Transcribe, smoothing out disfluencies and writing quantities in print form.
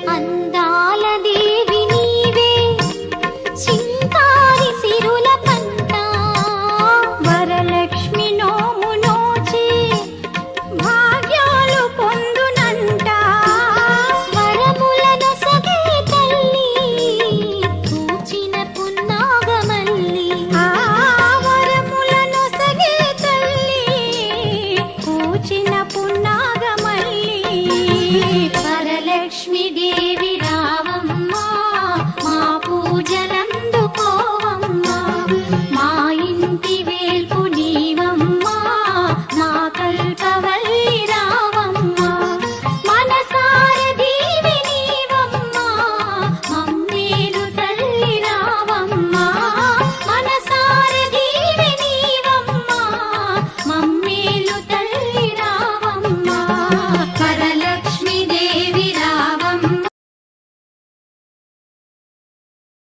అందాల దేవి నీవే చింకారి సిరుల పంట వరలక్ష్మి నోము నోచి భాగ్యాలు పొందునంట వరములను సగే తల్లి పూచిన పున్నాగమల్లి వరములను సగే తల్లి పూచిన పున్నాగమల్లి వరలక్ష్మి దేవి